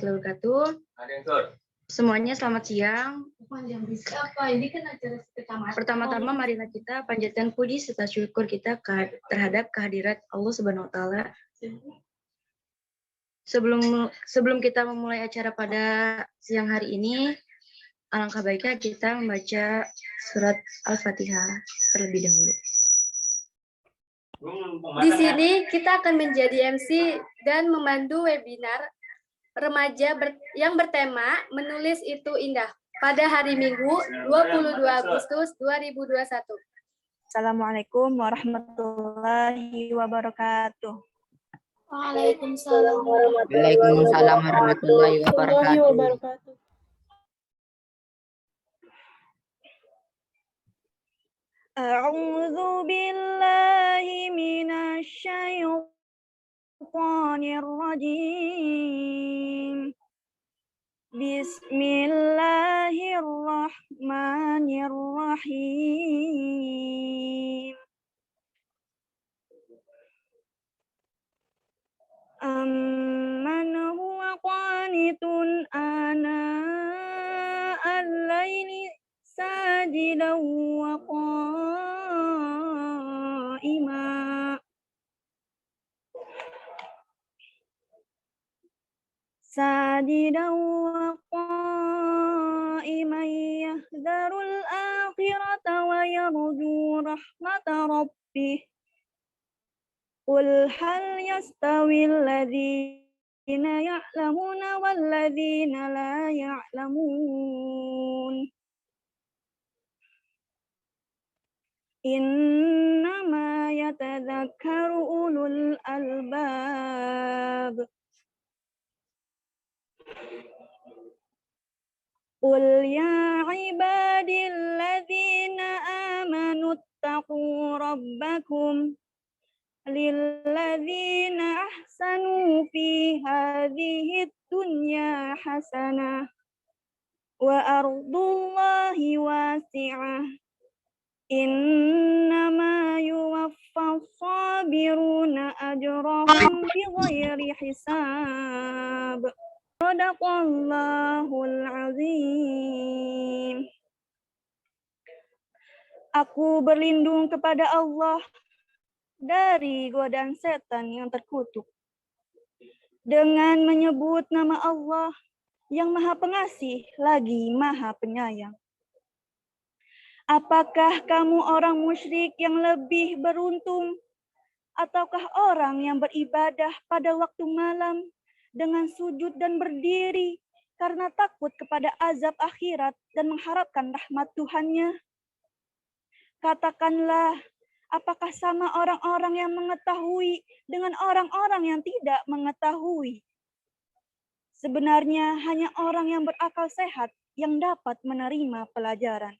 warahmatullahi wabarakatuh. Semuanya selamat siang. Pertama-tama marilah kita panjatkan puji serta syukur kita terhadap kehadirat Allah Subhanahu wa taala. Sebelum kita memulai acara pada siang hari ini, alangkah baiknya kita membaca surat Al-Fatihah terlebih dahulu. Di sini kita akan menjadi MC dan memandu webinar remaja yang bertema Menulis Itu Indah pada hari Minggu 22 Agustus 2021. Assalamualaikum warahmatullahi wabarakatuh. Waalaikumsalam warahmatullahi wabarakatuh. A'udzu billahi minasy syaithanir rajim. Bismillahirrahmanirrahim. Amman huwa qanitun ana al-laili sajidan wa qa'ima yahdharul akhirata wa yarju rahmata rabbih. Qul hal yastawil ladzina ya'lamuna wal ladzina la ya'lamun. Innama yatadzakkaru ulul albab. Qul ya ibadilladzina amanu ittaqu rabbakum lilladzina ahsanu fi hadhihi dunya hasanah wa ardullahi wasi'ah. Innama yuwaffas sabiruna ajrahum bighairi hisab. Shadaqallahul azim. Aku berlindung kepada Allah dari godaan setan yang terkutuk dengan menyebut nama Allah yang Maha Pengasih lagi Maha Penyayang. Apakah kamu orang musyrik yang lebih beruntung, ataukah orang yang beribadah pada waktu malam dengan sujud dan berdiri karena takut kepada azab akhirat dan mengharapkan rahmat Tuhannya? Katakanlah, apakah sama orang-orang yang mengetahui dengan orang-orang yang tidak mengetahui? Sebenarnya hanya orang yang berakal sehat yang dapat menerima pelajaran.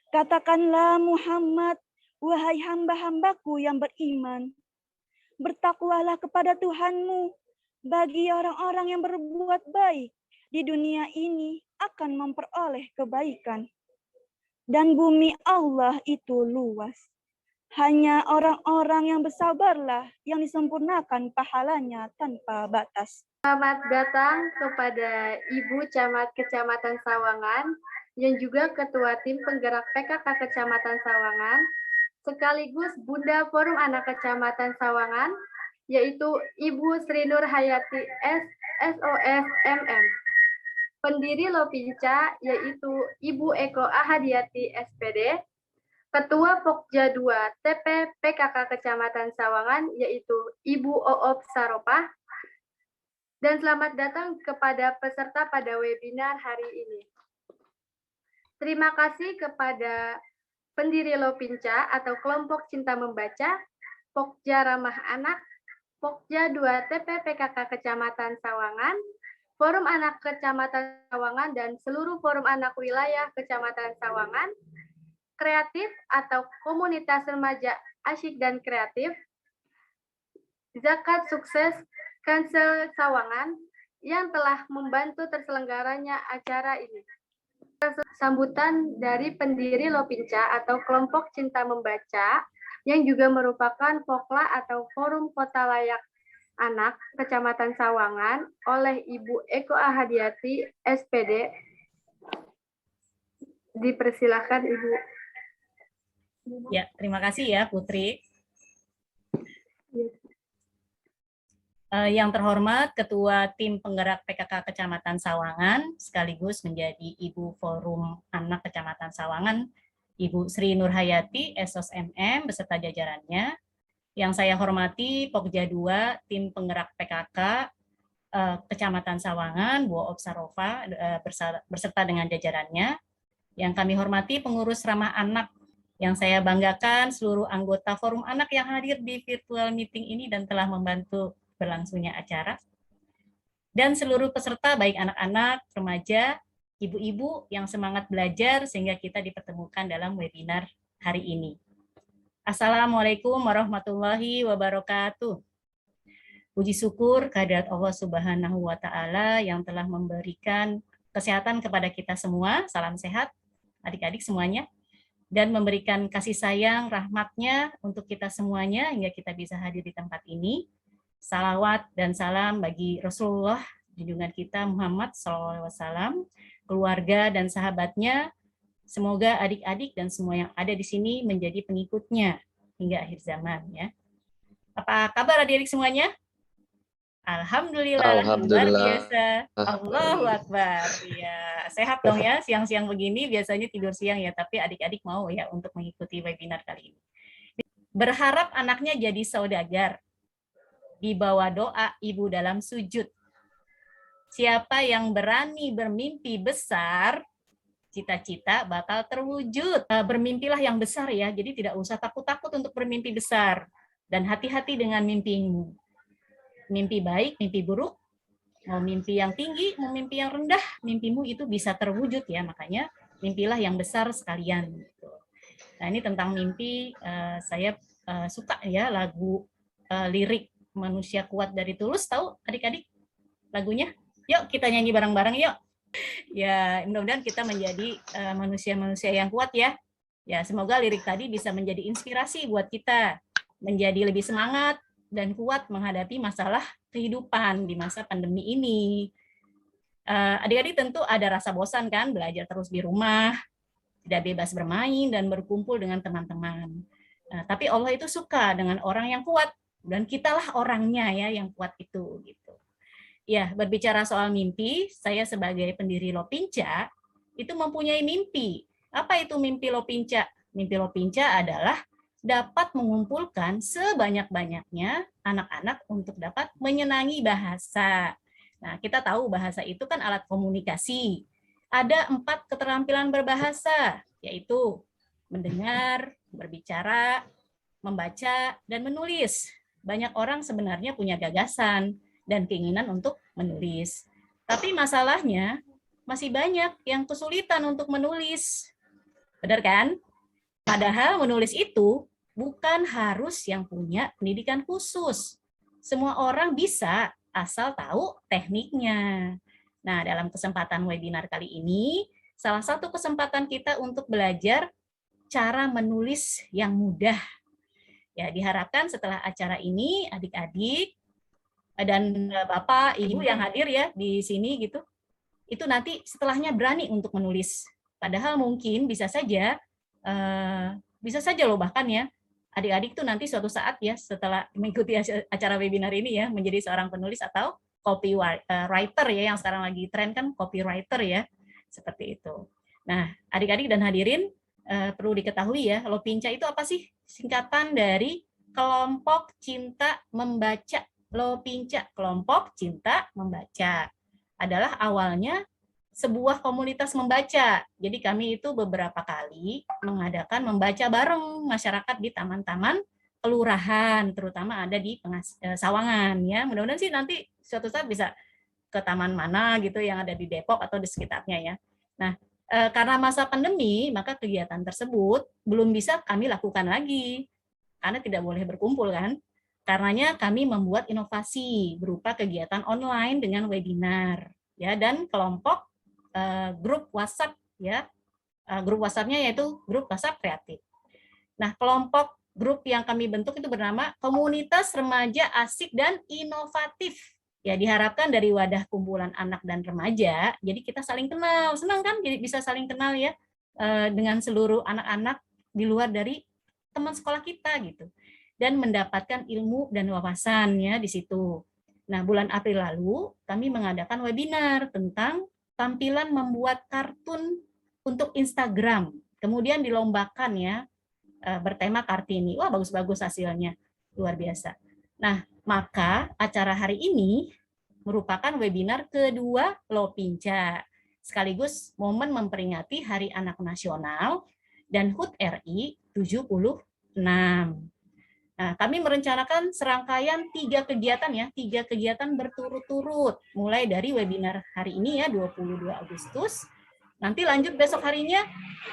Katakanlah Muhammad, wahai hamba-hambaku yang beriman, bertakwalah kepada Tuhanmu. Bagi orang-orang yang berbuat baik di dunia ini akan memperoleh kebaikan. Dan bumi Allah itu luas. Hanya orang-orang yang bersabarlah yang disempurnakan pahalanya tanpa batas. Selamat datang kepada Ibu Camat Kecamatan Sawangan yang juga Ketua Tim Penggerak PKK Kecamatan Sawangan, sekaligus Bunda Forum Anak Kecamatan Sawangan, yaitu Ibu Sri Nur Hayati SOS MM. Pendiri Lopinca, yaitu Ibu Eko Ahadiati SPD. Ketua Pokja 2 TP PKK Kecamatan Sawangan, yaitu Ibu Oop Saropah. Dan selamat datang kepada peserta pada webinar hari ini. Terima kasih kepada pendiri Lopinca atau Kelompok Cinta Membaca, Pokja Ramah Anak, Pokja 2 TP PKK Kecamatan Sawangan, Forum Anak Kecamatan Sawangan, dan seluruh Forum Anak Wilayah Kecamatan Sawangan, Kreatif atau Komunitas Remaja Asyik dan Kreatif, Zakat Sukses Kansel Sawangan yang telah membantu terselenggaranya acara ini. Sambutan dari pendiri Lopinca atau Kelompok Cinta Membaca yang juga merupakan Pokla atau Forum Kota Layak Anak Kecamatan Sawangan oleh Ibu Eko Ahadiati, SPD. Dipersilakan Ibu. Ya, terima kasih ya Putri. Yang terhormat Ketua Tim Penggerak PKK Kecamatan Sawangan, sekaligus menjadi Ibu Forum Anak Kecamatan Sawangan, Ibu Sri Nurhayati, SOS MM, beserta jajarannya. Yang saya hormati Pokja 2, Tim Penggerak PKK Kecamatan Sawangan, Bu Obsarova, beserta dengan jajarannya. Yang kami hormati pengurus ramah anak, yang saya banggakan seluruh anggota Forum Anak yang hadir di virtual meeting ini dan telah membantu berlangsungnya acara. Dan seluruh peserta, baik anak-anak, remaja, ibu-ibu yang semangat belajar sehingga kita dipertemukan dalam webinar hari ini. Assalamualaikum warahmatullahi wabarakatuh. Puji syukur kehadirat Allah Subhanahu wa Ta'ala yang telah memberikan kesehatan kepada kita semua. Salam sehat, adik-adik semuanya. Dan memberikan kasih sayang, rahmatnya untuk kita semuanya hingga kita bisa hadir di tempat ini. Salawat dan salam bagi Rasulullah, junjungan kita Muhammad SAW, keluarga dan sahabatnya. Semoga adik-adik dan semua yang ada di sini menjadi pengikutnya hingga akhir zaman. Ya. Apa kabar adik-adik semuanya? Alhamdulillah, luar biasa. Allahu Akbar. Ya, sehat dong ya, siang-siang begini biasanya tidur siang ya, tapi adik-adik mau ya untuk mengikuti webinar kali ini. Berharap anaknya jadi saudagar. Dibawa doa ibu dalam sujud. Siapa yang berani bermimpi besar, cita-cita bakal terwujud. Bermimpilah yang besar ya, jadi tidak usah takut-takut untuk bermimpi besar. Dan hati-hati dengan mimpimu. Mimpi baik, mimpi buruk, mau mimpi yang tinggi, mau mimpi yang rendah, mimpimu itu bisa terwujud ya, makanya mimpilah yang besar sekalian. Nah ini tentang mimpi, saya suka ya lagu lirik Manusia Kuat dari Tulus, tahu adik-adik lagunya? Yuk kita nyanyi bareng-bareng yuk. Ya mudah-mudahan kita menjadi manusia-manusia yang kuat ya. Ya semoga lirik tadi bisa menjadi inspirasi buat kita menjadi lebih semangat dan kuat menghadapi masalah kehidupan di masa pandemi ini. Adik-adik tentu ada rasa bosan kan belajar terus di rumah, tidak bebas bermain dan berkumpul dengan teman-teman. Tapi Allah itu suka dengan orang yang kuat. Dan kitalah orangnya ya yang kuat itu gitu. Ya, berbicara soal mimpi, saya sebagai pendiri Lopinca itu mempunyai mimpi. Apa itu mimpi Lopinca? Mimpi Lopinca adalah dapat mengumpulkan sebanyak-banyaknya anak-anak untuk dapat menyenangi bahasa. Nah, kita tahu bahasa itu kan alat komunikasi. Ada 4 keterampilan berbahasa, yaitu mendengar, berbicara, membaca, dan menulis. Banyak orang sebenarnya punya gagasan dan keinginan untuk menulis. Tapi masalahnya masih banyak yang kesulitan untuk menulis. Benar kan? Padahal menulis itu bukan harus yang punya pendidikan khusus. Semua orang bisa asal tahu tekniknya. Nah, dalam kesempatan webinar kali ini, salah satu kesempatan kita untuk belajar cara menulis yang mudah. Ya, diharapkan setelah acara ini adik-adik dan Bapak, Ibu yang hadir ya di sini gitu, itu nanti setelahnya berani untuk menulis. Padahal mungkin bisa saja loh bahkan ya, adik-adik tuh nanti suatu saat ya setelah mengikuti acara webinar ini ya menjadi seorang penulis atau copywriter ya, yang sekarang lagi tren kan copywriter ya, seperti itu. Nah, adik-adik dan hadirin, perlu diketahui ya, Lopinca itu apa sih? Singkatan dari Kelompok Cinta Membaca. Lopinca, Kelompok Cinta Membaca. Adalah awalnya sebuah komunitas membaca. Jadi kami itu beberapa kali mengadakan membaca bareng masyarakat di taman-taman kelurahan, terutama ada di Sawangan ya. Mudah-mudahan sih nanti suatu saat bisa ke taman mana gitu yang ada di Depok atau di sekitarnya ya. Nah, karena masa pandemi, maka kegiatan tersebut belum bisa kami lakukan lagi, karena tidak boleh berkumpul kan. Karenanya kami membuat inovasi berupa kegiatan online dengan webinar, ya, dan kelompok grup WhatsApp, ya, grup WhatsApp-nya yaitu grup WhatsApp kreatif. Nah, kelompok grup yang kami bentuk itu bernama Komunitas Remaja Asik dan Inovatif. Ya, diharapkan dari wadah kumpulan anak dan remaja, jadi kita saling kenal. Senang kan? Jadi bisa saling kenal ya dengan seluruh anak-anak di luar dari teman sekolah kita gitu. Dan mendapatkan ilmu dan wawasannya di situ. Nah, bulan April lalu kami mengadakan webinar tentang tampilan membuat kartun untuk Instagram. Kemudian dilombakan ya, bertema Kartini. Wah, bagus-bagus hasilnya. Luar biasa. Nah, maka acara hari ini merupakan webinar kedua Lopinca. Sekaligus momen memperingati Hari Anak Nasional dan HUT RI 76. Nah, kami merencanakan serangkaian 3 kegiatan ya, 3 kegiatan berturut-turut. Mulai dari webinar hari ini ya, 22 Agustus. Nanti lanjut besok harinya,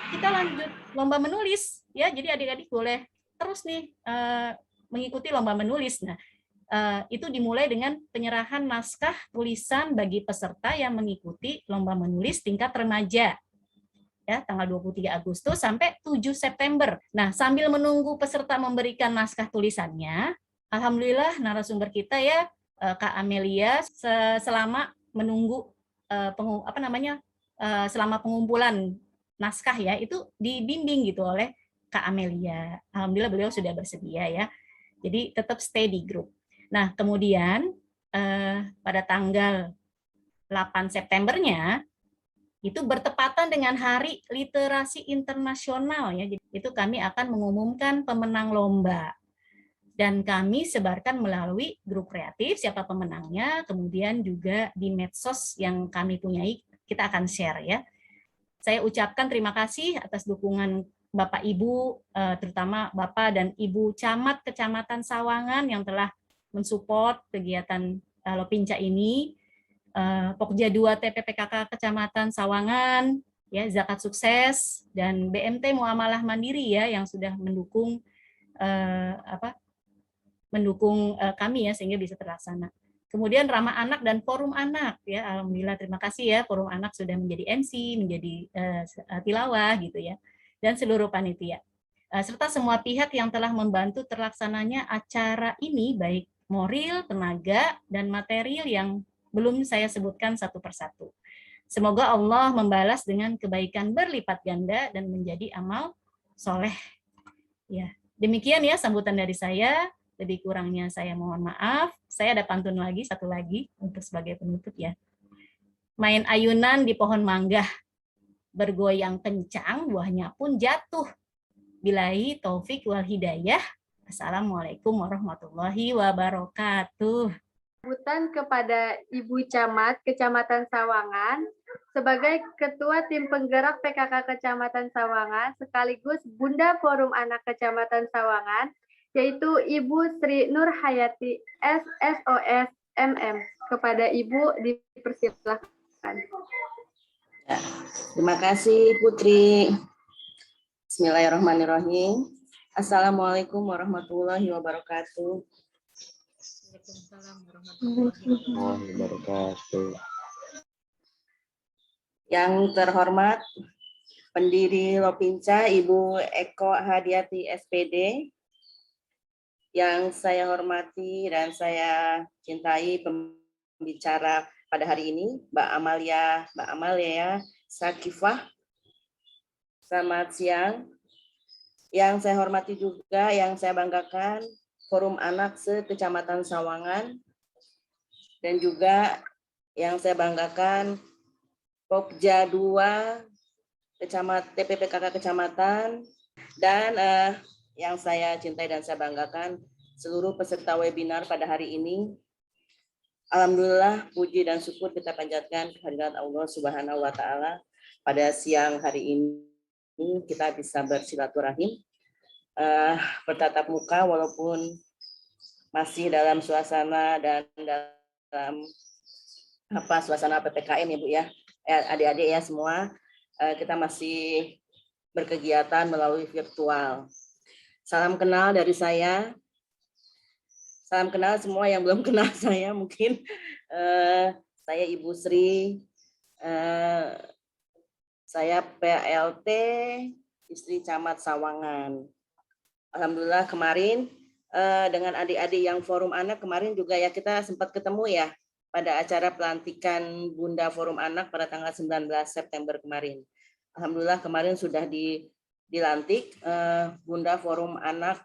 kita lanjut lomba menulis. Ya, jadi adik-adik boleh terus nih mengikuti lomba menulis. Nah, itu dimulai dengan penyerahan naskah tulisan bagi peserta yang mengikuti lomba menulis tingkat remaja. Ya, tanggal 23 Agustus sampai 7 September. Nah, sambil menunggu peserta memberikan naskah tulisannya, alhamdulillah narasumber kita ya, Kak Amelia, selama menunggu selama pengumpulan naskah ya, itu dibimbing gitu oleh Kak Amelia. Alhamdulillah beliau sudah bersedia ya. Jadi tetap stay di grup. Nah, kemudian pada tanggal 8 Septembernya itu bertepatan dengan Hari Literasi Internasional ya. Jadi itu kami akan mengumumkan pemenang lomba. Dan kami sebarkan melalui grup kreatif siapa pemenangnya, kemudian juga di medsos yang kami punyai kita akan share ya. Saya ucapkan terima kasih atas dukungan Bapak Ibu, terutama Bapak dan Ibu Camat Kecamatan Sawangan yang telah mensupport kegiatan Lopinca ini. Pokja 2 TPPKK Kecamatan Sawangan, ya Zakat Sukses, dan BMT Muamalah Mandiri ya yang sudah mendukung kami ya sehingga bisa terlaksana. Kemudian Ramah Anak dan Forum Anak ya, alhamdulillah terima kasih ya Forum Anak sudah menjadi MC, menjadi tilawah gitu ya, dan seluruh panitia. Serta semua pihak yang telah membantu terlaksananya acara ini baik moral, tenaga, dan material yang belum saya sebutkan satu persatu. Semoga Allah membalas dengan kebaikan berlipat ganda dan menjadi amal soleh. Ya, demikian ya sambutan dari saya. Lebih kurangnya saya mohon maaf. Saya ada pantun lagi, satu lagi untuk sebagai penutup ya. Main ayunan di pohon mangga, bergoyang kencang, buahnya pun jatuh. Bilahi taufik wal hidayah. Assalamualaikum warahmatullahi wabarakatuh. Sambutan kepada Ibu Camat Kecamatan Sawangan sebagai Ketua Tim Penggerak PKK Kecamatan Sawangan sekaligus Bunda Forum Anak Kecamatan Sawangan, yaitu Ibu Sri Nur Hayati SSOS MM. Kepada Ibu dipersilakan. Ya, terima kasih Putri. Bismillahirrahmanirrahim. Assalamualaikum warahmatullahi wabarakatuh. Yang terhormat pendiri Lopinca Ibu Eko Hadiati SPD, yang saya hormati dan saya cintai pembicara pada hari ini, Mbak Amalia Sakifah. Selamat siang. Yang saya hormati juga, yang saya banggakan, Forum Anak se-Kecamatan Sawangan, dan juga yang saya banggakan Pokja 2 TPPKK Kecamatan, dan yang saya cintai dan saya banggakan seluruh peserta webinar pada hari ini. Alhamdulillah, puji dan syukur kita panjatkan kehadirat Allah Subhanahu wa Ta'ala. Pada siang hari ini kita bisa bersilaturahim, bertatap muka walaupun masih dalam suasana dan dalam suasana PPKM ya Bu ya, adik-adik ya semua, kita masih berkegiatan melalui virtual. Salam kenal dari saya. Salam kenal semua yang belum kenal saya mungkin. Saya Ibu Sri, saya PLT istri Camat Sawangan. Alhamdulillah kemarin dengan adik-adik yang Forum Anak kemarin juga ya kita sempat ketemu ya pada acara pelantikan Bunda Forum Anak pada tanggal 19 September kemarin. Alhamdulillah kemarin sudah dilantik Bunda Forum Anak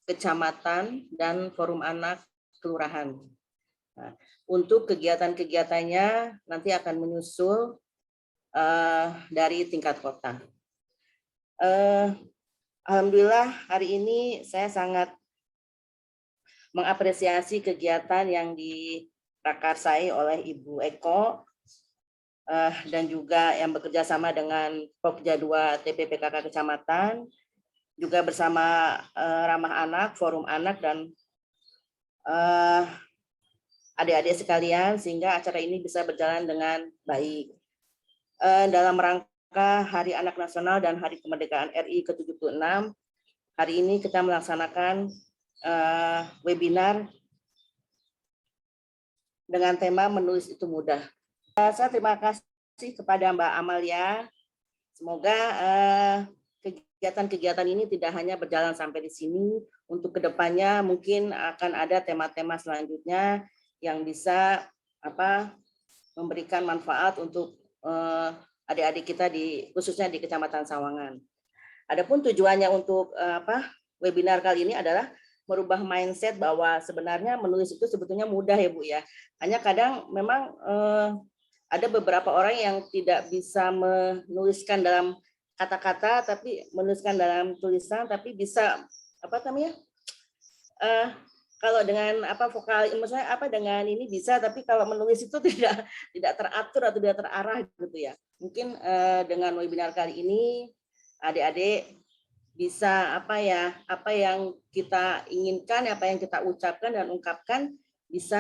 Kecamatan dan Forum Anak Kelurahan. Nah, untuk kegiatan-kegiatannya nanti akan menyusul dari tingkat kota. Alhamdulillah hari ini saya sangat mengapresiasi kegiatan yang diprakarsai oleh Ibu Eko dan juga yang bekerja sama dengan Pokja 2 TPPKK Kecamatan, juga bersama Ramah Anak, Forum Anak, dan adik-adik sekalian, sehingga acara ini bisa berjalan dengan baik. Dalam rangka Hari Anak Nasional dan Hari Kemerdekaan RI ke-76, hari ini kita melaksanakan webinar dengan tema Menulis Itu Mudah. Saya terima kasih kepada Mbak Amalia. Semoga kegiatan-kegiatan ini tidak hanya berjalan sampai di sini. Untuk kedepannya mungkin akan ada tema-tema selanjutnya yang bisa memberikan manfaat untuk adik-adik kita khususnya di Kecamatan Sawangan. Adapun tujuannya untuk webinar kali ini adalah merubah mindset bahwa sebenarnya menulis itu sebetulnya mudah ya Bu ya. Hanya kadang memang ada beberapa orang yang tidak bisa menuliskan dalam kata-kata, tapi menuliskan dalam tulisan, tapi bisa kalau dengan vokal, maksudnya dengan ini bisa, tapi kalau menulis itu tidak teratur atau tidak terarah gitu ya. Mungkin dengan webinar kali ini adik-adik bisa apa yang kita inginkan, apa yang kita ucapkan dan ungkapkan bisa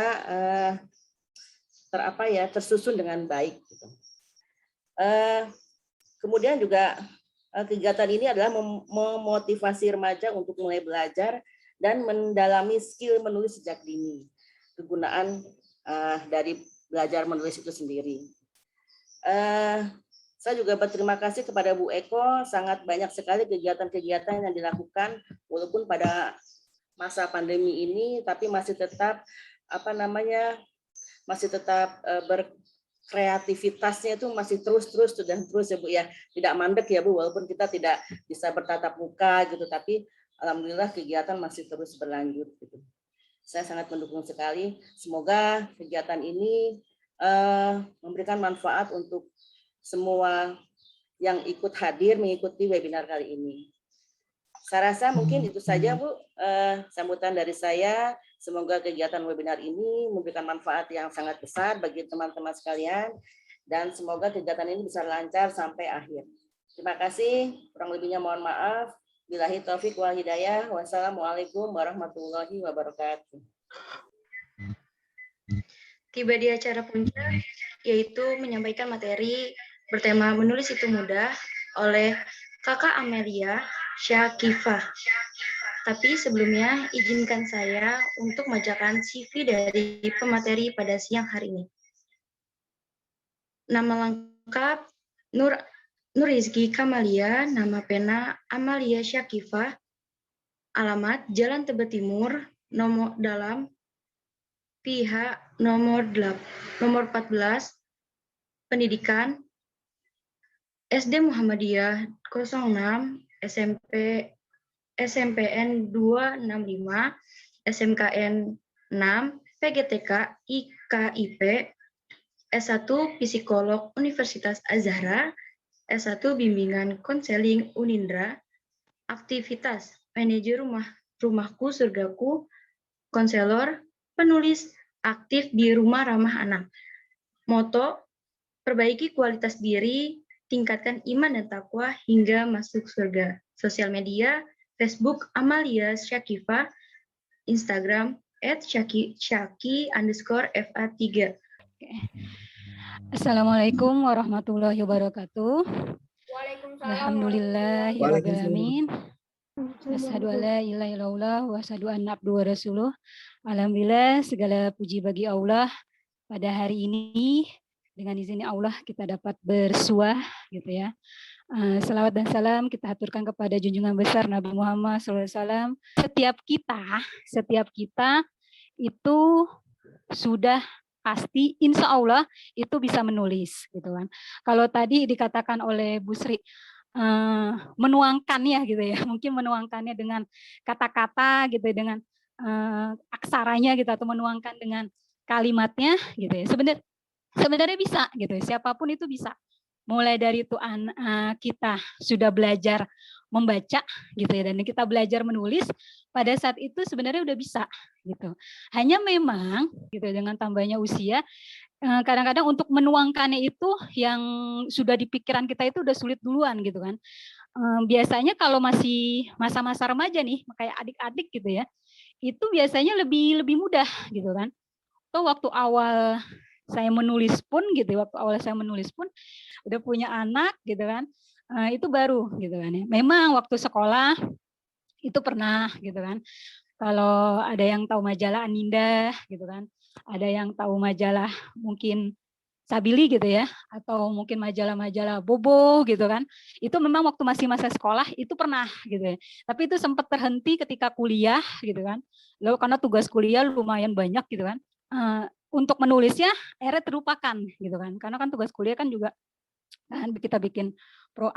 tersusun dengan baik. Gitu. Kemudian juga kegiatan ini adalah memotivasi remaja untuk mulai belajar dan mendalami skill menulis sejak dini. Kegunaan dari belajar menulis itu sendiri. Saya juga berterima kasih kepada Bu Eko, sangat banyak sekali kegiatan-kegiatan yang dilakukan walaupun pada masa pandemi ini, tapi masih tetap berkreativitasnya itu masih terus ya Bu ya, tidak mandek ya Bu, walaupun kita tidak bisa bertatap muka gitu, tapi alhamdulillah kegiatan masih terus berlanjut gitu. Saya sangat mendukung sekali. Semoga kegiatan ini memberikan manfaat untuk semua yang ikut hadir mengikuti webinar kali ini. Saya rasa mungkin itu saja Bu sambutan dari saya. Semoga kegiatan webinar ini memberikan manfaat yang sangat besar bagi teman-teman sekalian dan semoga kegiatan ini bisa lancar sampai akhir. Terima kasih. Kurang lebihnya mohon maaf. Billahi taufik wal hidayah. Wassalamualaikum warahmatullahi wabarakatuh. Tiba di acara puncak, yaitu menyampaikan materi bertema Menulis Itu Mudah oleh Kakak Amelia Syakifah. Tapi sebelumnya izinkan saya untuk membacakan CV dari pemateri pada siang hari ini. Nama lengkap Nur Rizky Kamalia, nama pena Amalia Syakifah, alamat Jalan Tebet Timur, nomor dalam pihak nomor 14, pendidikan SD Muhammadiyah 06, SMPN 265, SMKN 6, PGTK IKIP, S1 Psikolog Universitas Azhara, S1 Bimbingan Konseling Unindra, aktivitas manajer rumahku surgaku, konselor, penulis, aktif di Rumah Ramah Anak. Moto, perbaiki kualitas diri, tingkatkan iman dan takwa hingga masuk surga. Sosial media, Facebook Amalia Syakifah, Instagram @syaki_fa3. Assalamualaikum warahmatullahi wabarakatuh. Waalaikumsalam. Alhamdulillahirabbil alamin. Asyhadu alla ilaha illallah wa asyhadu anna abduhu wa rasuluh. Alhamdulillah segala puji bagi Allah pada hari ini dengan izin Allah kita dapat bersuah gitu ya. Selawat dan salam kita haturkan kepada junjungan besar Nabi Muhammad SAW. Setiap kita itu sudah pasti insya Allah itu bisa menulis gitu kan. Kalau tadi dikatakan oleh Bu Sri menuangkannya gitu ya, mungkin menuangkannya dengan kata-kata gitu, dengan aksaranya gitu, atau menuangkan dengan kalimatnya gitu ya. Sebenarnya bisa gitu, siapapun itu bisa. Mulai dari itu kita sudah belajar membaca gitu ya, dan kita belajar menulis, pada saat itu sebenarnya udah bisa gitu. Hanya memang gitu dengan tambahnya usia, kadang-kadang untuk menuangkannya itu yang sudah di pikiran kita itu udah sulit duluan gitu kan. Biasanya kalau masih masa-masa remaja nih, kayak adik-adik gitu ya, itu biasanya lebih mudah gitu kan. Atau waktu awal saya menulis pun gitu, udah punya anak gitu kan, itu baru gitu kan ya. Memang waktu sekolah itu pernah gitu kan. Kalau ada yang tahu majalah Aninda gitu kan, ada yang tahu majalah mungkin Sabili gitu ya, atau mungkin majalah-majalah Bobo gitu kan. Itu memang waktu masih masa sekolah itu pernah gitu ya. Tapi itu sempat terhenti ketika kuliah gitu kan. Lalu karena tugas kuliah lumayan banyak gitu kan. Untuk menulisnya akhirnya terlupakan gitu kan. Karena kan tugas kuliah kan juga kan kita bikin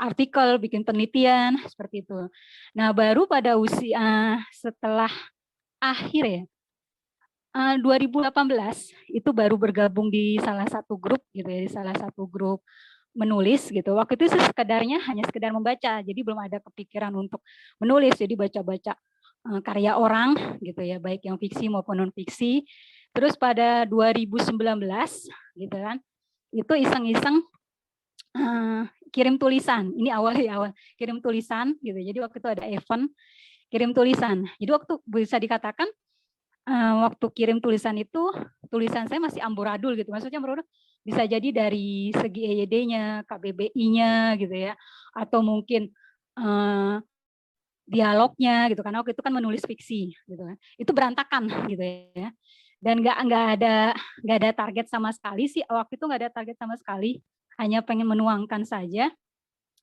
artikel, bikin penelitian seperti itu. Nah, baru pada usia setelah akhir ya, 2018 itu baru bergabung di salah satu grup gitu ya, di salah satu grup menulis gitu. Waktu itu sekedarnya hanya sekedar membaca, jadi belum ada kepikiran untuk menulis, jadi baca-baca karya orang gitu ya, baik yang fiksi maupun non fiksi. Terus pada 2019 gitu kan, itu iseng-iseng kirim tulisan. Ini awal kirim tulisan gitu. Jadi waktu itu ada event kirim tulisan. Jadi waktu bisa dikatakan waktu kirim tulisan itu, tulisan saya masih amburadul gitu. Maksudnya amburadul bisa jadi dari segi EYD-nya, KBBI-nya gitu ya, atau mungkin dialognya gitu. Karena waktu itu kan menulis fiksi gitu kan. Itu berantakan gitu ya. Dan nggak ada target sama sekali sih. Waktu itu nggak ada target sama sekali. Hanya pengen menuangkan saja.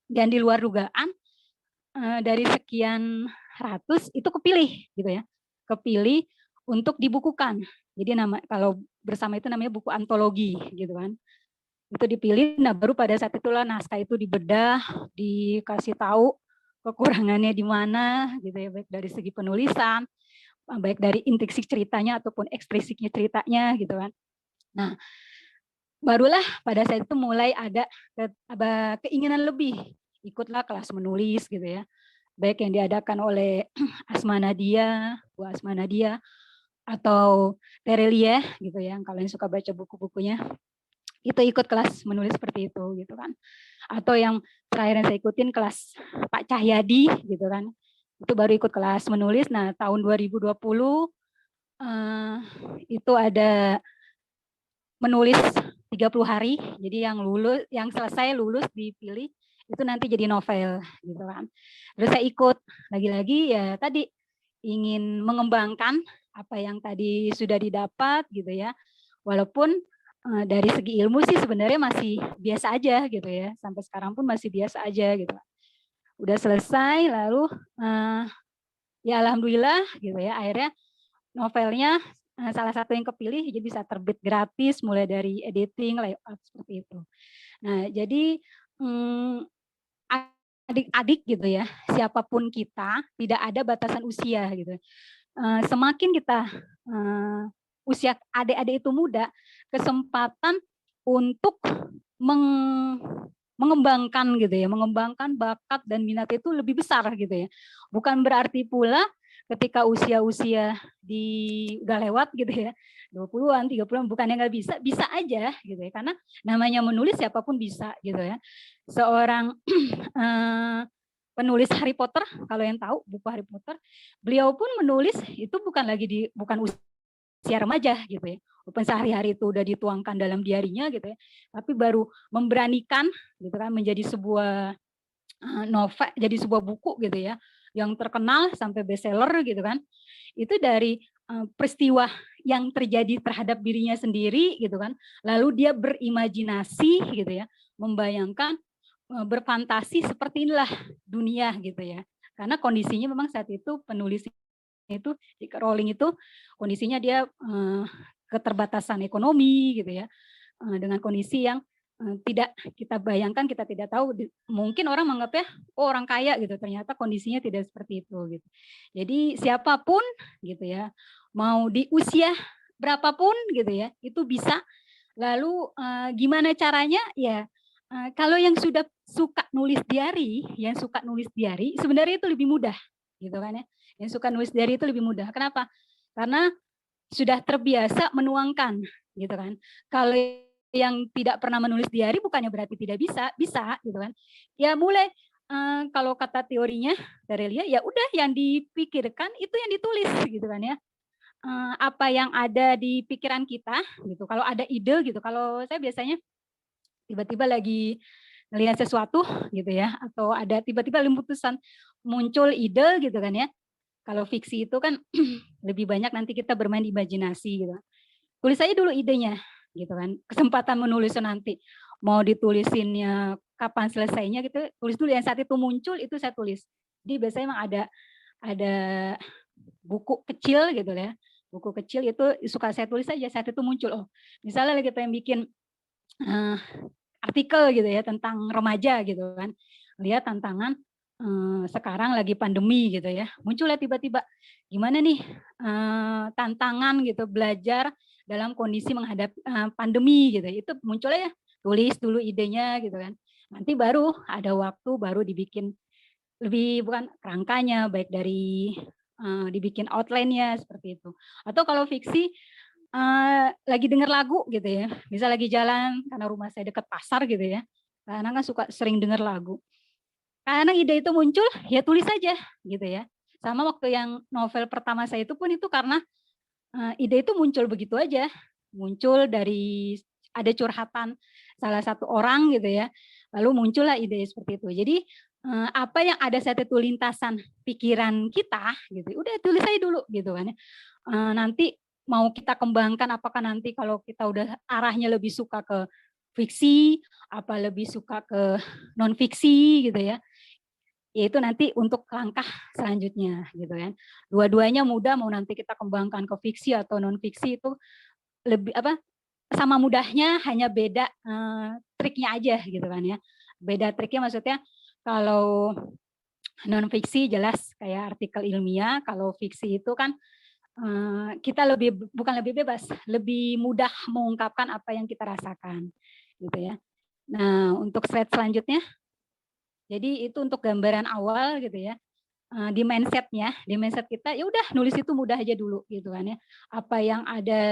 Dan di luar dugaan dari sekian ratus itu kepilih gitu ya. Kepilih untuk dibukukan. Jadi kalau bersama itu namanya buku antologi gitu kan. Itu dipilih, nah baru pada saat itulah naskah itu dibedah, dikasih tahu kekurangannya di mana gitu ya, baik dari segi penulisan, baik dari intrinsik ceritanya ataupun ekstrinsiknya ceritanya gitu kan. Nah, barulah pada saat itu mulai ada keinginan lebih, ikutlah kelas menulis gitu ya. Baik yang diadakan oleh Asma Nadia, Bu Asma Nadia, atau Terelia gitu ya, kalau yang suka baca buku-bukunya, itu ikut kelas menulis seperti itu gitu kan. Atau yang terakhir yang saya ikutin kelas Pak Cahyadi gitu kan, itu baru ikut kelas menulis. Nah tahun 2020 itu ada menulis 30 hari, jadi yang selesai lulus dipilih itu nanti jadi novel gitu kan. Terus saya ikut lagi-lagi ya tadi ingin mengembangkan apa yang tadi sudah didapat gitu ya, walaupun dari segi ilmu sih sebenarnya masih biasa aja gitu ya, sampai sekarang pun masih biasa aja gitu. Udah selesai lalu ya alhamdulillah gitu ya, akhirnya novelnya salah satu yang kepilih jadi bisa terbit gratis mulai dari editing, layout seperti itu. Nah jadi adik-adik gitu ya, siapapun kita tidak ada batasan usia gitu. Semakin kita usia adik-adik itu muda, kesempatan untuk mengembangkan gitu ya, mengembangkan bakat dan minat itu lebih besar gitu ya. Bukan berarti pula ketika usia-usia udah lewat gitu ya, 20-an, 30-an, bukannya nggak bisa, bisa aja gitu ya. Karena namanya menulis siapapun bisa gitu ya. Seorang penulis Harry Potter, kalau yang tahu buku Harry Potter, beliau pun menulis itu bukan usia remaja gitu ya. Walaupun sehari-hari itu udah dituangkan dalam diarinya gitu ya, tapi baru memberanikan gitu kan menjadi sebuah novel, jadi sebuah buku gitu ya, yang terkenal sampai bestseller gitu kan. Itu dari peristiwa yang terjadi terhadap dirinya sendiri gitu kan, lalu dia berimajinasi gitu ya, membayangkan, berfantasi seperti inilah dunia gitu ya. Karena kondisinya memang saat itu penulis itu J.K. Rowling itu kondisinya dia keterbatasan ekonomi gitu ya, dengan kondisi yang tidak kita bayangkan, kita tidak tahu, mungkin orang menganggapnya oh orang kaya gitu, ternyata kondisinya tidak seperti itu gitu. Jadi siapapun gitu ya, mau di usia berapapun gitu ya, itu bisa. Lalu gimana caranya ya, kalau yang sudah suka nulis diary, sebenarnya itu lebih mudah gitu kan ya. Yang suka nulis diary itu lebih mudah. Kenapa? Karena sudah terbiasa menuangkan gitu kan. Kalau yang tidak pernah menulis diary bukannya berarti tidak bisa, bisa gitu kan. Ya mulai kalau kata teorinya Darelia, ya udah yang dipikirkan itu yang ditulis gitu kan ya. Apa yang ada di pikiran kita gitu. Kalau ada ide gitu, kalau saya biasanya tiba-tiba lagi ngelihat sesuatu gitu ya, atau ada tiba-tiba lembutusan muncul ide gitu kan ya. Kalau fiksi itu kan lebih banyak nanti kita bermain imajinasi gitu. Tulis aja dulu idenya gitu kan. Kesempatan menulis nanti mau ditulisinnya kapan selesainya gitu, tulis dulu yang saat itu muncul itu saya tulis. Jadi biasanya emang ada buku kecil gitu ya. Buku kecil itu suka saya tulis aja saat itu muncul. Oh, misalnya lagi pengen bikin artikel gitu ya tentang remaja gitu kan. Lihat tantangan sekarang lagi pandemi gitu ya. Munculnya tiba-tiba gimana nih tantangan gitu belajar dalam kondisi menghadapi pandemi gitu. Itu munculnya ya, tulis dulu idenya gitu kan. Nanti baru ada waktu baru dibikin lebih bukan kerangkanya baik dari dibikin outline-nya seperti itu. Atau kalau fiksi lagi denger lagu gitu ya. Bisa lagi jalan karena rumah saya dekat pasar gitu ya. Karena kan suka sering denger lagu. Karena ide itu muncul, ya tulis saja gitu ya. Sama waktu yang novel pertama saya itu pun itu karena ide itu muncul begitu aja. Muncul dari ada curhatan salah satu orang gitu ya. Lalu muncullah ide seperti itu. Jadi apa yang ada saat itu lintasan pikiran kita gitu. Udah tulis aja dulu gitu kan ya. Nanti mau kita kembangkan apakah nanti kalau kita udah arahnya lebih suka ke fiksi, apa lebih suka ke non fiksi gitu ya. Yaitu nanti untuk langkah selanjutnya gitu kan. Dua-duanya mudah, mau nanti kita kembangkan ke fiksi atau non fiksi itu lebih sama mudahnya, hanya beda triknya aja gitu kan ya. Beda triknya maksudnya kalau non fiksi jelas kayak artikel ilmiah, kalau fiksi itu kan kita bukan lebih bebas, lebih mudah mengungkapkan apa yang kita rasakan gitu ya. Nah, untuk slide selanjutnya. Jadi itu untuk gambaran awal gitu ya. Di mindset kita ya udah nulis itu mudah aja dulu gitu kan ya. Apa yang ada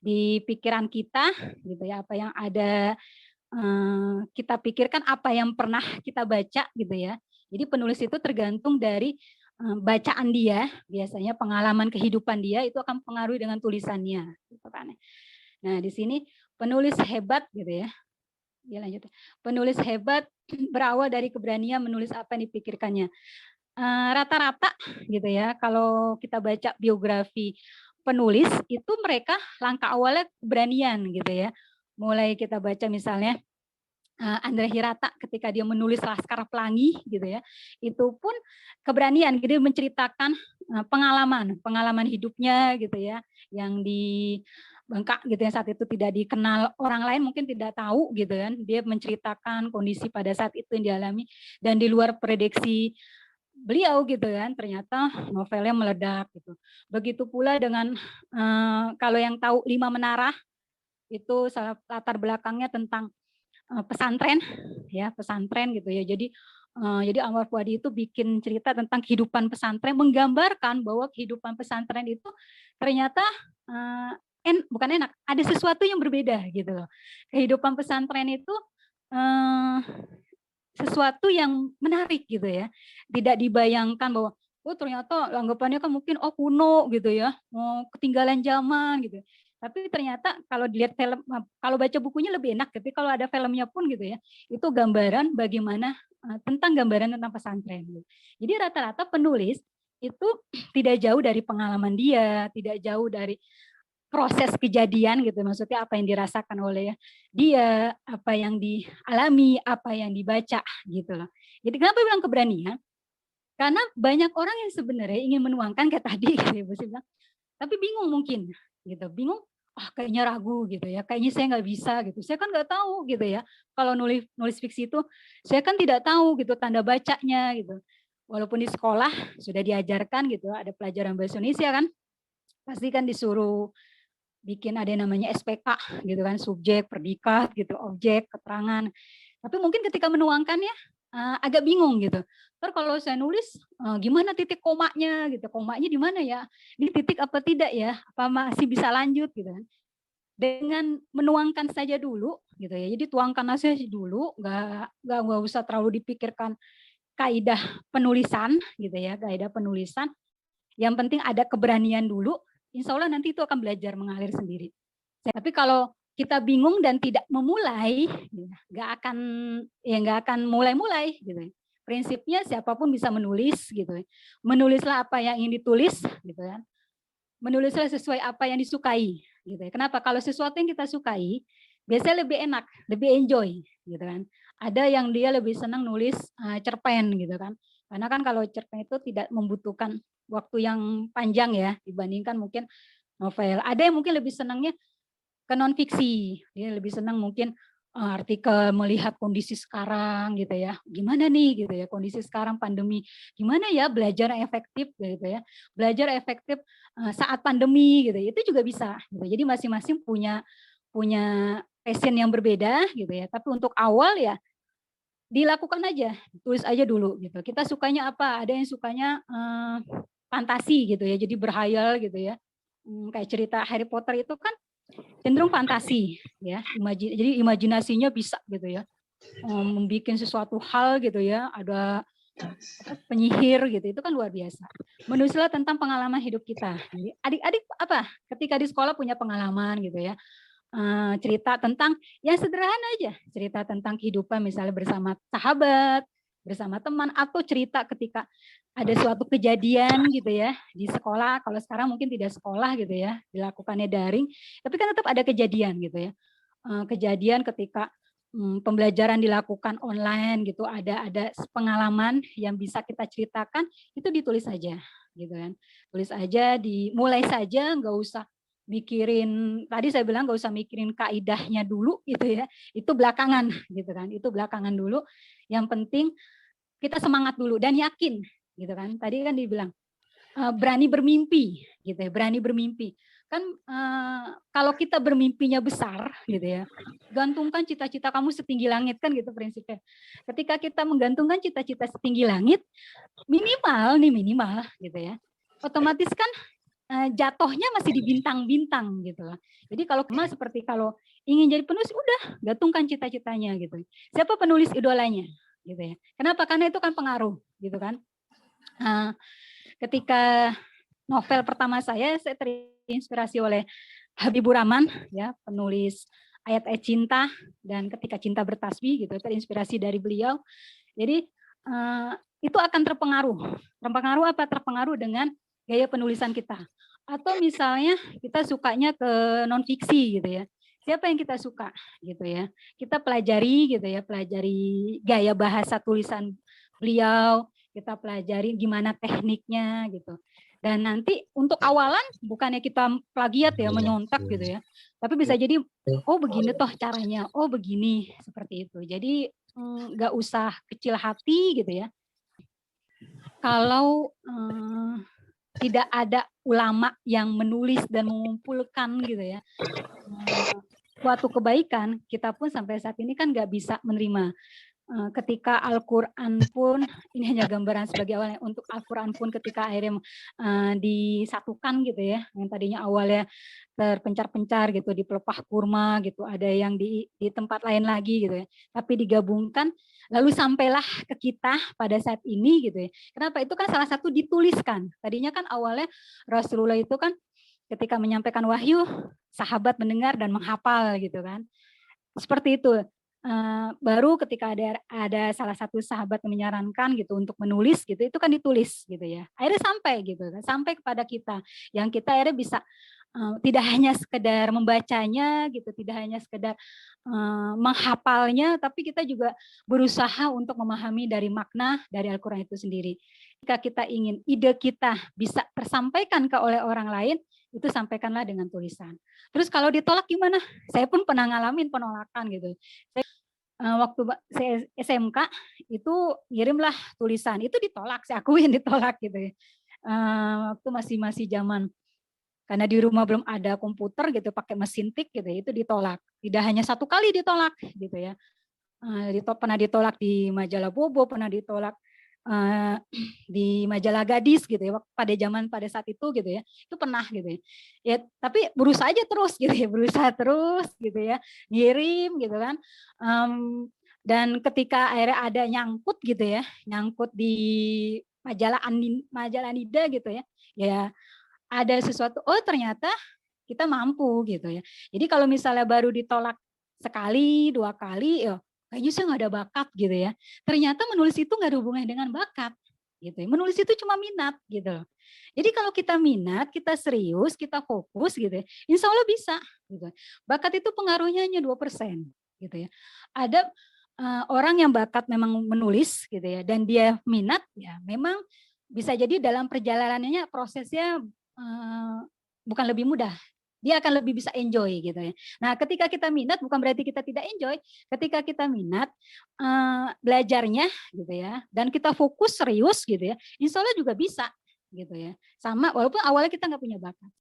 di pikiran kita gitu ya, apa yang ada kita pikirkan, apa yang pernah kita baca gitu ya. Jadi penulis itu tergantung dari bacaan dia, biasanya pengalaman kehidupan dia itu akan mempengaruhi dengan tulisannya gitu kan. Nah, di sini penulis hebat gitu ya. Ya lanjut. Penulis hebat berawal dari keberanian menulis apa yang dipikirkannya. Rata-rata gitu ya, kalau kita baca biografi penulis itu mereka langkah awalnya keberanian gitu ya. Mulai kita baca misalnya Andra Hirata ketika dia menulis Laskar Pelangi gitu ya, itu pun keberanian, gitu menceritakan pengalaman hidupnya gitu ya, yang di Bangka gitu yang saat itu tidak dikenal orang lain, mungkin tidak tahu gitu kan, dia menceritakan kondisi pada saat itu yang dialami dan di luar prediksi beliau gitu kan, ternyata novelnya meledak gitu. Begitu pula dengan kalau yang tahu Lima Menara itu latar belakangnya tentang pesantren ya, pesantren gitu ya. Jadi Anwar Fuadi itu bikin cerita tentang kehidupan pesantren, menggambarkan bahwa kehidupan pesantren itu ternyata bukan enak, ada sesuatu yang berbeda gitu loh. Kehidupan pesantren itu sesuatu yang menarik gitu ya. Tidak dibayangkan bahwa oh ternyata anggapannya kan mungkin kuno gitu ya, mau ketinggalan zaman gitu. Tapi ternyata kalau dilihat film, kalau baca bukunya lebih enak, tapi kalau ada filmnya pun gitu ya, itu gambaran bagaimana tentang pesantren. Jadi rata-rata penulis itu tidak jauh dari pengalaman dia, tidak jauh dari proses kejadian gitu, maksudnya apa yang dirasakan oleh dia, apa yang dialami, apa yang dibaca gitu loh. Jadi kenapa bilang keberanian? Karena banyak orang yang sebenarnya ingin menuangkan kayak tadi gitu ya Bu Sri bilang, tapi bingung mungkin gitu, bingung, ah kayaknya ragu gitu ya, kayaknya saya nggak bisa gitu. Saya kan nggak tahu gitu ya, kalau nulis nulis fiksi itu saya kan tidak tahu gitu tanda bacanya gitu. Walaupun di sekolah sudah diajarkan gitu, ada pelajaran bahasa Indonesia kan, pasti kan disuruh bikin ada yang namanya SPK gitu kan, subjek, predikat gitu, objek, keterangan. Tapi mungkin ketika menuangkannya agak bingung gitu. Terus kalau saya nulis gimana titik komanya gitu, komanya di mana ya? Ini titik apa tidak ya? Apa masih bisa lanjut gitu kan? Dengan menuangkan saja dulu gitu ya. Jadi tuangkan aja dulu, nggak usah terlalu dipikirkan kaidah penulisan gitu ya, kaidah penulisan. Yang penting ada keberanian dulu, insya Allah nanti itu akan belajar mengalir sendiri. Tapi kalau kita bingung dan tidak memulai, nggak akan mulai-mulai gitu. Prinsipnya siapapun bisa menulis gitu. Menulislah apa yang ingin ditulis gitu kan. Menulislah sesuai apa yang disukai gitu. Kenapa? Kalau sesuatu yang kita sukai, biasanya lebih enak, lebih enjoy gitu kan. Ada yang dia lebih senang nulis cerpen gitu kan. Karena kan kalau cerpen itu tidak membutuhkan waktu yang panjang ya dibandingkan mungkin novel. Ada yang mungkin lebih senangnya ke non fiksi, dia lebih senang mungkin artikel melihat kondisi sekarang gitu ya. Gimana nih gitu ya kondisi sekarang pandemi. Gimana ya belajar efektif gitu ya. Belajar efektif saat pandemi gitu. Itu juga bisa gitu. Jadi masing-masing punya passion yang berbeda gitu ya. Tapi untuk awal ya dilakukan aja, tulis aja dulu gitu. Kita sukanya apa? Ada yang sukanya fantasi gitu ya, jadi berhayal gitu ya. Kayak cerita Harry Potter itu kan cenderung fantasi ya, jadi imajinasinya bisa gitu ya, membuat sesuatu hal gitu ya, ada penyihir gitu, itu kan luar biasa. Menulislah tentang pengalaman hidup kita. Jadi adik-adik apa? Ketika di sekolah punya pengalaman gitu ya. Cerita tentang yang sederhana aja, cerita tentang kehidupan misalnya bersama sahabat, bersama teman, atau cerita ketika ada suatu kejadian gitu ya di sekolah. Kalau sekarang mungkin tidak sekolah gitu ya, dilakukannya daring, tapi kan tetap ada kejadian gitu ya. Kejadian ketika pembelajaran dilakukan online gitu, ada pengalaman yang bisa kita ceritakan, itu ditulis aja gitu kan. Tulis aja, dimulai saja, nggak usah mikirin, tadi saya bilang nggak usah mikirin kaidahnya dulu gitu ya, itu belakangan gitu kan, itu belakangan dulu. Yang penting kita semangat dulu dan yakin gitu kan. Tadi kan dibilang berani bermimpi gitu ya, berani bermimpi kan. Kalau kita bermimpinya besar gitu ya, gantungkan cita-cita kamu setinggi langit kan gitu prinsipnya. Ketika kita menggantungkan cita-cita setinggi langit, minimal gitu ya, otomatis kan jatuhnya masih di bintang-bintang gitu loh. Jadi kalau seperti kalau ingin jadi penulis, udah gantungkan cita-citanya gitu. Siapa penulis idolanya gitu ya. Kenapa? Karena itu kan pengaruh gitu kan. Ketika novel pertama saya terinspirasi oleh Habibur Rahman ya, penulis Ayat-ayat Cinta dan Ketika Cinta Bertasbih gitu, terinspirasi dari beliau. Jadi itu akan terpengaruh. Terpengaruh apa? Terpengaruh dengan gaya penulisan kita. Atau misalnya kita sukanya ke non fiksi gitu ya. Siapa yang kita suka gitu ya. Kita pelajari gitu ya, pelajari gaya bahasa tulisan beliau, kita pelajari gimana tekniknya gitu. Dan nanti untuk awalan bukannya kita plagiat ya, menyontak gitu ya. Tapi bisa jadi oh begini toh caranya, oh begini, seperti itu. Jadi nggak usah kecil hati gitu ya. Kalau tidak ada ulama yang menulis dan mengumpulkan gitu ya suatu kebaikan, kita pun sampai saat ini kan nggak bisa menerima. Ketika Al-Quran pun, ini hanya gambaran sebagai awalnya, untuk Al-Quran pun ketika akhirnya disatukan gitu ya, yang tadinya awalnya terpencar-pencar gitu di pelepah kurma gitu, ada yang di tempat lain lagi gitu ya, tapi digabungkan, lalu sampailah ke kita pada saat ini gitu ya. Kenapa? Itu kan salah satu dituliskan. Tadinya kan awalnya Rasulullah itu kan ketika menyampaikan wahyu, sahabat mendengar dan menghafal gitu kan. Seperti itu. baru ketika ada salah satu sahabat menyarankan gitu untuk menulis gitu, itu kan ditulis gitu ya. Akhirnya sampai gitu kan, sampai kepada kita yang kita akhirnya bisa tidak hanya sekedar membacanya gitu, tidak hanya sekedar menghafalnya, tapi kita juga berusaha untuk memahami dari makna dari Al-Quran itu sendiri. Jika kita ingin ide kita bisa tersampaikan oleh orang lain, itu sampaikanlah dengan tulisan. Terus kalau ditolak gimana? Saya pun pernah ngalamin penolakan gitu. Waktu saya SMK itu ngirimlah tulisan, itu ditolak, saya akuin ditolak gitu ya. Waktu masih zaman, karena di rumah belum ada komputer gitu, pakai mesin tik gitu, itu ditolak. Tidak hanya satu kali ditolak gitu ya. Pernah ditolak di majalah Bobo, pernah ditolak di majalah Gadis gitu ya, pada saat itu gitu ya, itu pernah gitu ya. Ya tapi berusaha aja terus gitu ya, berusaha terus gitu ya, ngirim gitu kan. Dan ketika akhirnya ada nyangkut gitu ya, nyangkut di majalah Anida gitu ya, ya ada sesuatu, oh ternyata kita mampu gitu ya. Jadi kalau misalnya baru ditolak sekali, 2 kali, ya kayaknya saya nggak ada bakat gitu ya. Ternyata menulis itu nggak ada hubungannya dengan bakat gitu ya. Menulis itu cuma minat gitu loh. Jadi kalau kita minat, kita serius, kita fokus gitu ya, insya Allah bisa gitu. Bakat itu pengaruhnya hanya 2% gitu ya. Ada orang yang bakat memang menulis gitu ya, dan dia minat, ya memang bisa jadi dalam perjalanannya prosesnya bukan lebih mudah, dia akan lebih bisa enjoy gitu ya. Nah, ketika kita minat bukan berarti kita tidak enjoy. Ketika kita minat belajarnya gitu ya, dan kita fokus serius gitu ya, insya Allah juga bisa gitu ya. Sama walaupun awalnya kita nggak punya bakat.